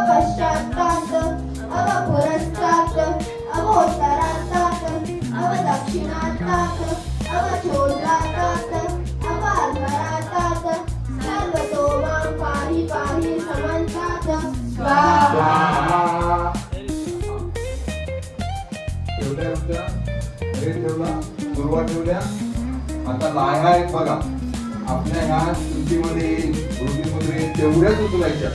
पश्चात्तात् अव पुरस्तात् अवोत्तरात्तात् अव दक्षिणात्तात् अव चोदरात्तात् अव अर्धरात्तात् सर्वतो मां पाहि पाहि समन्तात् स्वाहा. सुरुवात ठेवल्या. आता लाह्या आहेत बघा आपल्या ह्या कृतीमध्ये कृतीमध्ये तेवढ्याच उचलायच्या.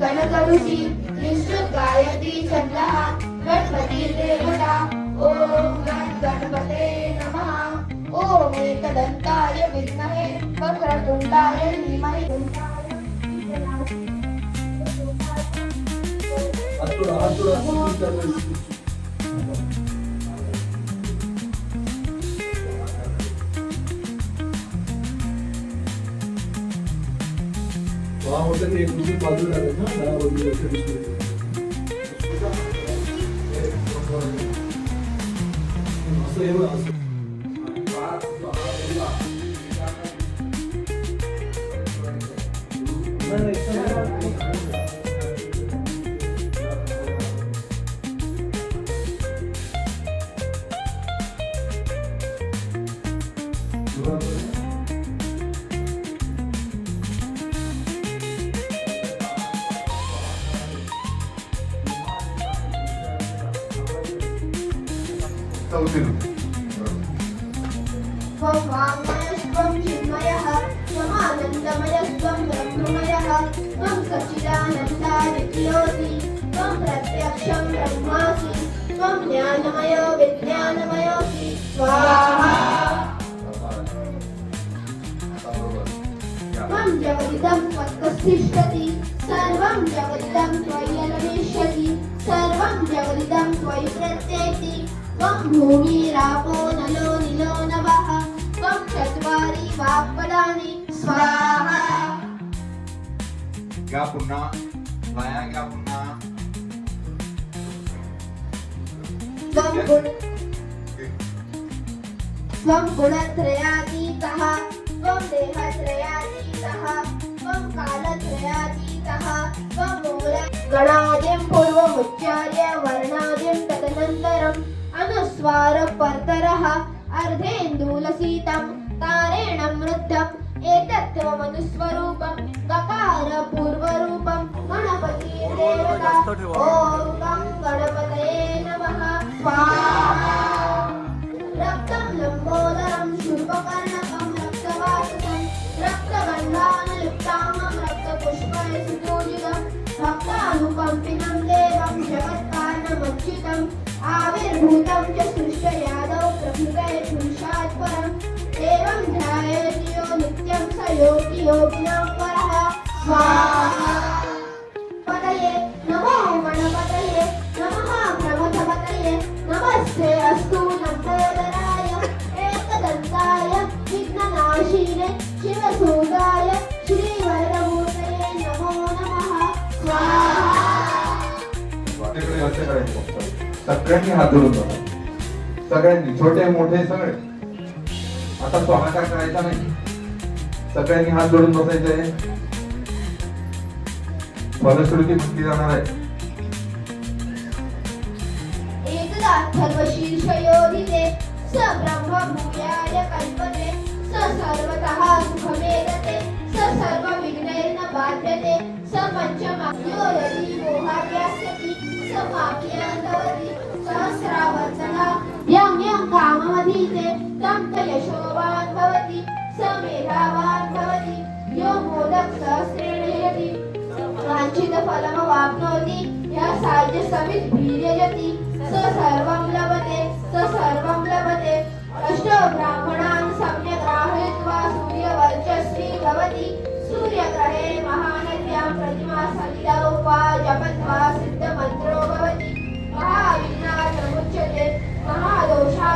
गणकरुषी निश्चित गायत्री छंदः गणपती देवता. ओम गणपते नमः. ओम एकदंताय विद्महे वक्रतुंडाय धीमहि. एक दूसरी बाजूला आहे ना दहा बाजूला असं एवढं असं वाङ्मयस्त्वं चिन्मयः त्वमानन्दमयस्त्वं ब्रह्ममयः त्वं सच्चिदानन्दादित्योऽसि त्वं प्रत्यक्षं ब्रह्मासि त्वं ज्ञानमयो विज्ञानमयोऽसि स्वाहा. त्वं जगदिदं त्वत्तिष्ठति सर्वं जगदिदं त्वय्यनुष्यति सर्वं जगदिदं त्वयि प्रत्येति. त्वं भूमिरापो नलो निलो नभः त्वं चत्वारि वाक्पदानि स्वाहा. घ्या पुन्हा लाया घ्या पुन्हा. त्वं गुणत्रयातीतः त्वं देहत्रयातीतः त्वं कालत्रयातीतः त्वं मूल गणादिं पूर्वमुच्चार्य वर्णादिं तदनन्तरम् अनुस्वार परतरः अर्धेन्दुलसितं तारेण मृद्धम् एतत्त्वमनुस्वरूपं गकार पूर्वरूपं गणपति देवता. ओम गणपतये नमः स्वाहा. रक्तं लम्बोदरं शूर्पकर्णकं रक्तवाससं रक्तगन्धानुलिप्तामं रक्तपुष्पैर्सुपूजितं भक्तानुकम्पिनं देवं जगत्कारणमच्युतम् आविर्भूतं च सृष्टयादौ प्रभृते पुरुषात् परम् एवं ध्यायति यो नित्यं स योगी योगिनां परः स्वाहा. पतये नमो गणपतये नमः प्रमथपतये नमस्ते अस्तु लम्बोदराय एकदन्ताय विघ्ननाशिने शिवसूदाय श्रीवरदमूर्तये नमो नमः स्वाहा. सगळ्यांनी हात जोडून बघा. सगळ्यांनी छोटे मोठे सगळे. आता तो हाकार करायचा नाही. सगळ्यांनी हात जोडून बसायचे. फलश्रुती म्हटली जाणार आहे. एकदा सर्वशीर्षयोधिते स ब्रह्म भूयाय कल्पते स सर्वतः सुखमेदते स सर्वविघ्नैर्न बाध्यते स पञ्चमयो यदि मोहाद्यास्यति स माख्यान्तवति सहस्रावर्तना यं यं काममधीते तं च यशोवान् भवति स मेधावान् भवति यो मोदक सहस्रेण यदि वाञ्छितफलमवाप्नोति यः साध्यसमिद्भिर्यजति स सर्वं लभते स सर्वं लभते. अष्टौ ब्राह्मणान् सम्यक् ग्राहयित्वा सूर्यवर्चस्वी भवति. सूर्यग्रहे महानद्यां प्रतिमा सलिलौ वा जपत्वा सिद्धमन्त्रो भवति. महाविघ्नात् प्रमुच्यते महादोषात्